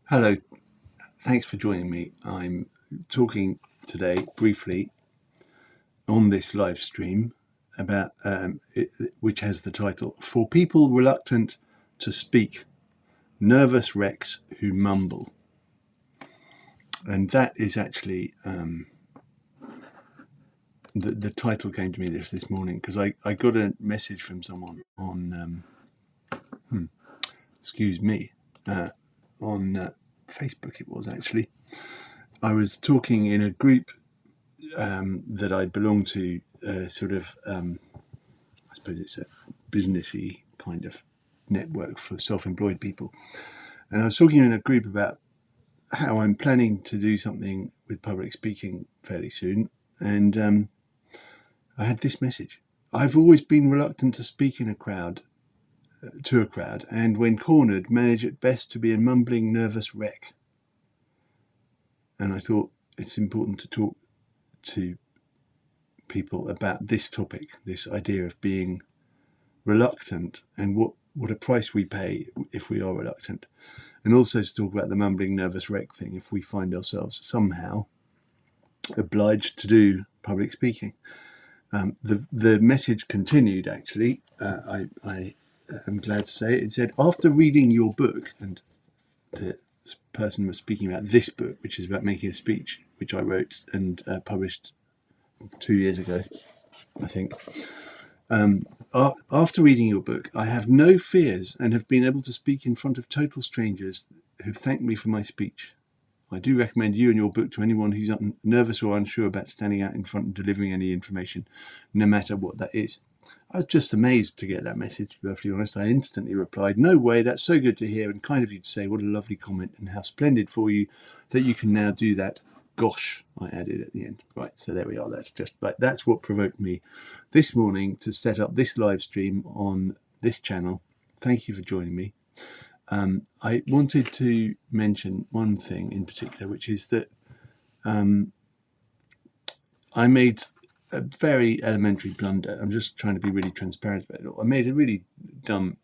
Hello, thanks for joining me. I'm talking today briefly on this live stream about which has the title "For People Reluctant to Speak, Nervous Wrecks Who Mumble," and that is actually the title came to me this morning because I got a message from someone on excuse me on Facebook. It was actually I was talking in a group that I belong to, I suppose it's a businessy kind of network for self-employed people. And I was talking in a group about how I'm planning to do something with public speaking fairly soon. And I had this message. I've always been reluctant to speak in to a crowd, and when cornered, manage at best to be a mumbling, nervous wreck. And I thought it's important to talk to people about this topic, this idea of being reluctant and what a price we pay if we are reluctant. And also to talk about the mumbling nervous wreck thing if we find ourselves somehow obliged to do public speaking. The message continued actually. I am glad to say it said, after reading your book, and the person was speaking about this book, which is about making a speech, which I wrote and published 2 years ago, I think. After reading your book, I have no fears and have been able to speak in front of total strangers who've thanked me for my speech. I do recommend you and your book to anyone who's nervous or unsure about standing out in front and delivering any information, no matter what that is. I was just amazed to get that message, to be perfectly honest. I instantly replied, no way, that's so good to hear, and kind of you to say what a lovely comment and how splendid for you that you can now do that. Gosh, I added at the end. Right, so there we are. That's what provoked me this morning to set up this live stream on this channel. Thank you for joining me. I wanted to mention one thing in particular, which is that I made a very elementary blunder. I'm just trying to be really transparent about it all. I made a really dumb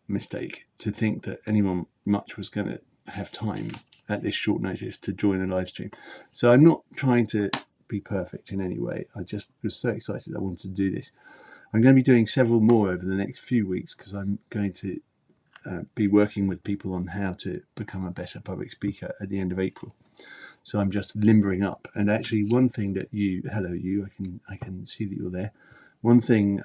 mistake to think that anyone much was going to have time at this short notice to join a live stream. So I'm not trying to be perfect in any way. I just was so excited I wanted to do this. I'm going to be doing several more over the next few weeks because I'm going to be working with people on how to become a better public speaker at the end of April. So I'm just limbering up. And actually one thing that I can see that you're there. One thing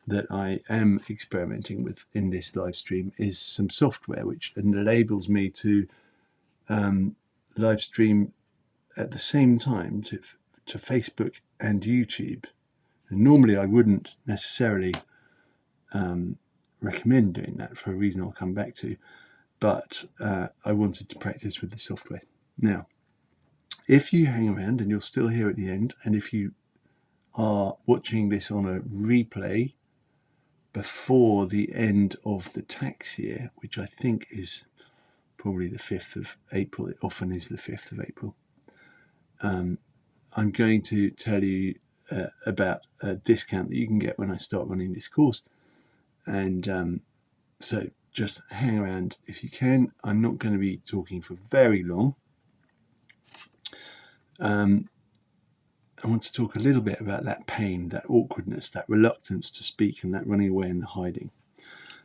that I am experimenting with in this live stream is some software which enables me to live stream at the same time to Facebook and YouTube. And normally I wouldn't necessarily recommend doing that for a reason I'll come back to, but I wanted to practice with the software. Now, if you hang around and you're still here at the end, and if you are watching this on a replay before the end of the tax year, which I think is probably the 5th of April, it often is the 5th of April, I'm going to tell you about a discount that you can get when I start running this course. And so just hang around if you can. I'm not going to be talking for very long. I want to talk a little bit about that pain, that awkwardness, that reluctance to speak, and that running away and the hiding.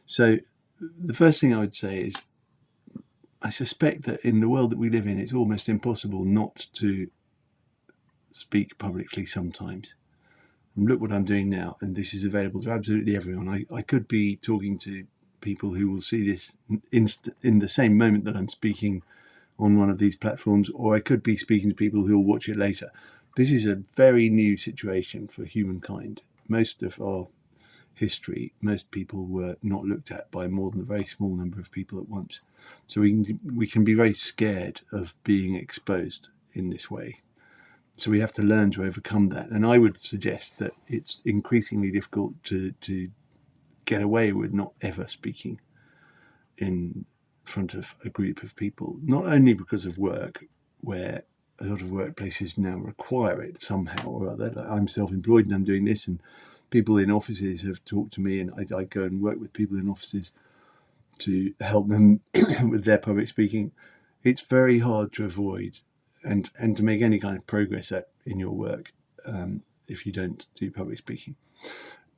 So the first thing I would say is I suspect that in the world that we live in, it's almost impossible not to speak publicly sometimes. And look what I'm doing now, and this is available to absolutely everyone. I could be talking to people who will see this in the same moment that I'm speaking on one of these platforms, or I could be speaking to people who will watch it later. This is a very new situation for humankind. Most of our history, most people were not looked at by more than a very small number of people at once. So we can be very scared of being exposed in this way. So we have to learn to overcome that. And I would suggest that it's increasingly difficult to get away with not ever speaking in front of a group of people, not only because of work, where a lot of workplaces now require it somehow or other. Like I'm self-employed and I'm doing this, and people in offices have talked to me, and I go and work with people in offices to help them with their public speaking. it's very hard to avoid and to make any kind of progress in your work if you don't do public speaking.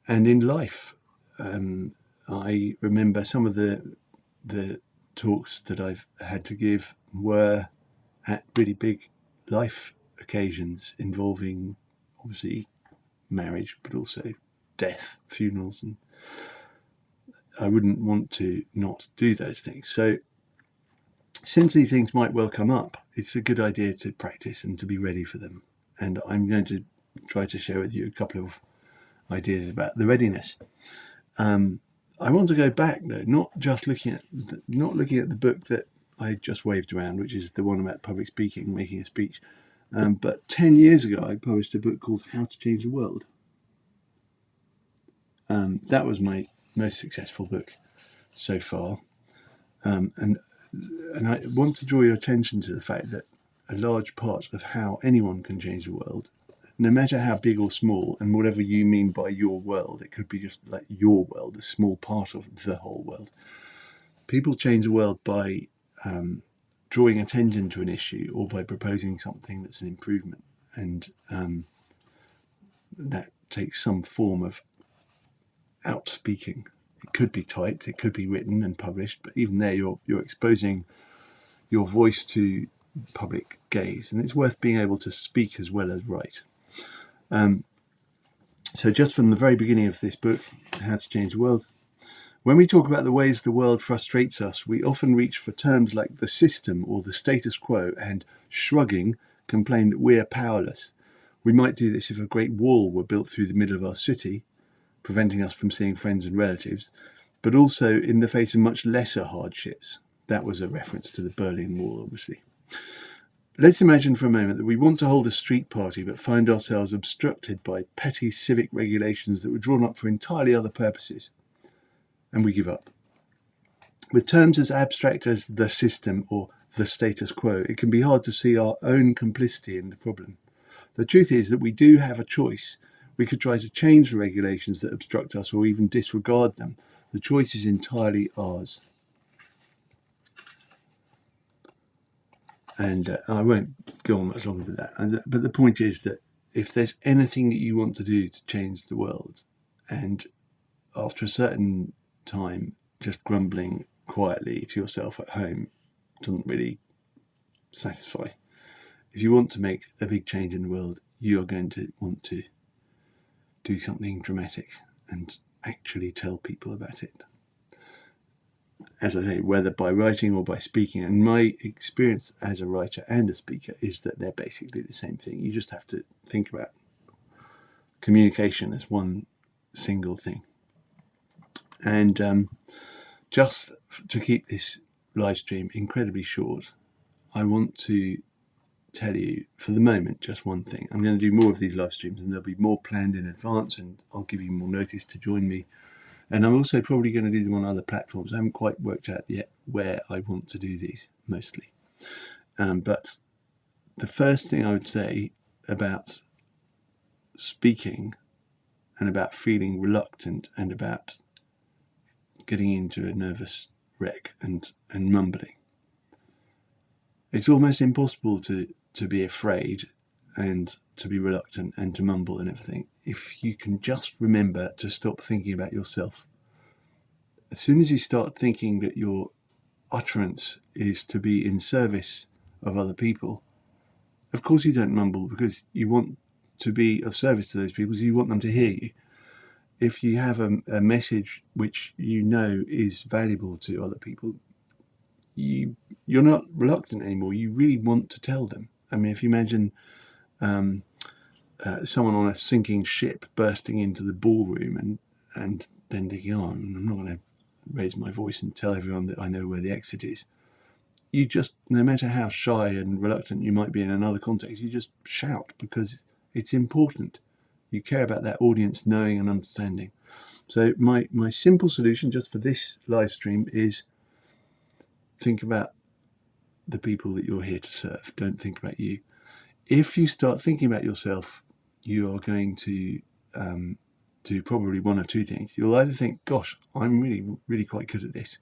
And in life, I remember some of the talks that I've had to give were at really big life occasions involving obviously marriage, but also death, funerals, and I wouldn't want to not do those things. So since these things might well come up, it's a good idea to practice and to be ready for them. And I'm going to try to share with you a couple of ideas about the readiness. I want to go back though, not looking at the book that I just waved around, which is the one about public speaking, making a speech. But 10 years ago, I published a book called How to Change the World. That was my most successful book so far. And I want to draw your attention to the fact that a large part of how anyone can change the world, no matter how big or small, and whatever you mean by your world, it could be just like your world, a small part of the whole world. People change the world by drawing attention to an issue or by proposing something that's an improvement. And that takes some form of outspeaking. It could be typed, it could be written and published, but even there you're exposing your voice to public gaze, and it's worth being able to speak as well as write. So just from the very beginning of this book, How to Change the World, when we talk about the ways the world frustrates us, we often reach for terms like the system or the status quo, and shrugging, complain that we're powerless. We might do this if a great wall were built through the middle of our city, preventing us from seeing friends and relatives, but also in the face of much lesser hardships. That was a reference to the Berlin Wall, obviously. Let's imagine for a moment that we want to hold a street party but find ourselves obstructed by petty civic regulations that were drawn up for entirely other purposes, and we give up. With terms as abstract as the system or the status quo, it can be hard to see our own complicity in the problem. The truth is that we do have a choice. We could try to change the regulations that obstruct us or even disregard them. The choice is entirely ours. And I won't go on much longer with that. But the point is that if there's anything that you want to do to change the world, and after a certain time just grumbling quietly to yourself at home doesn't really satisfy, if you want to make a big change in the world, you're going to want to do something dramatic and actually tell people about it. As I say, whether by writing or by speaking, and my experience as a writer and a speaker is that they're basically the same thing. You just have to think about communication as one single thing. And just to keep this live stream incredibly short, I want to tell you for the moment just one thing. I'm going to do more of these live streams, and there'll be more planned in advance, and I'll give you more notice to join me. And I'm also probably going to do them on other platforms. I haven't quite worked out yet where I want to do these mostly. But the first thing I would say about speaking and about feeling reluctant and about getting into a nervous wreck and mumbling, it's almost impossible to be afraid and to be reluctant and to mumble and everything if you can just remember to stop thinking about yourself. As soon as you start thinking that your utterance is to be in service of other people, of course you don't mumble, because you want to be of service to those people, so you want them to hear you. If you have a message which you know is valuable to other people, you're not reluctant anymore. You really want to tell them. I mean, if you imagine someone on a sinking ship bursting into the ballroom and then thinking, oh, I'm not going to raise my voice and tell everyone that I know where the exit is. You just, no matter how shy and reluctant you might be in another context, you just shout because it's important. You care about that audience knowing and understanding. So my simple solution just for this live stream is think about the people that you're here to serve. Don't think about you. If you start thinking about yourself, you are going to do probably one of two things. You'll either think, gosh, I'm really, really quite good at this,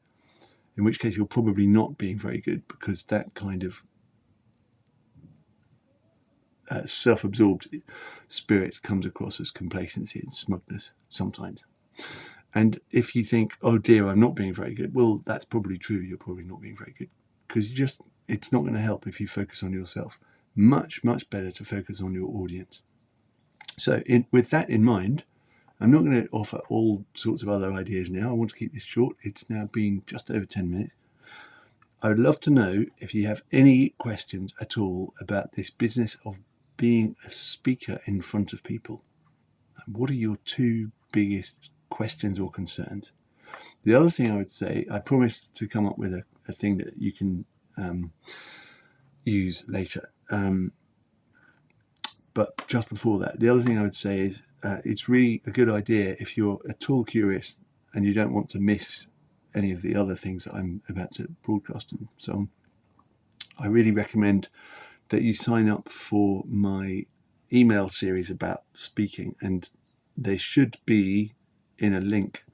in which case you're probably not being very good, because that kind of self-absorbed spirit comes across as complacency and smugness sometimes. And if you think, oh dear, I'm not being very good, well, that's probably true. You're probably not being very good, because it's not going to help if you focus on yourself. Much, much better to focus on your audience. So with that in mind, I'm not going to offer all sorts of other ideas now. I want to keep this short. It's now been just over 10 minutes. I would love to know if you have any questions at all about this business of being a speaker in front of people. What are your two biggest questions or concerns? The other thing I would say, I promised to come up with a thing that you can use later. But just before that, the other thing I would say is it's really a good idea if you're at all curious and you don't want to miss any of the other things that I'm about to broadcast and so on. I really recommend that you sign up for my email series about speaking, and they should be in a link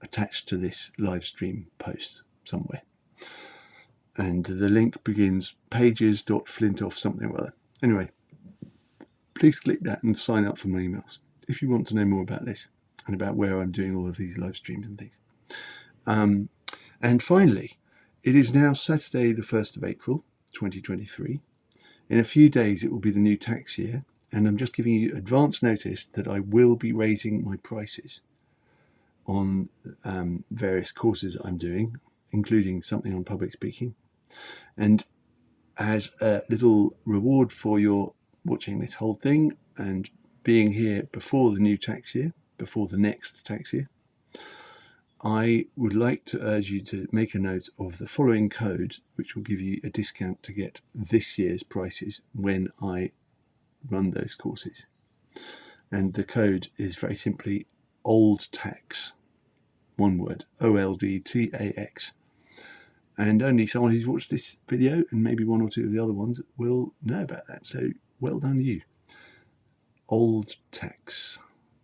attached to this live stream post somewhere. And the link begins pages.flintoff something or other. Anyway, please click that and sign up for my emails if you want to know more about this and about where I'm doing all of these live streams and things. And finally, it is now Saturday the 1st of April 2023. In a few days it will be the new tax year, and I'm just giving you advance notice that I will be raising my prices on various courses I'm doing, including something on public speaking. And as a little reward for your watching this whole thing and being here before the new tax year, before the next tax year, I would like to urge you to make a note of the following code, which will give you a discount to get this year's prices when I run those courses. And the code is very simply OLDTAX, one word, OLDTAX. And only someone who's watched this video and maybe one or two of the other ones will know about that. So well done you. OLDTAX.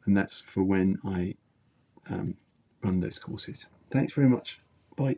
And that's for when I run those courses. Thanks very much. Bye.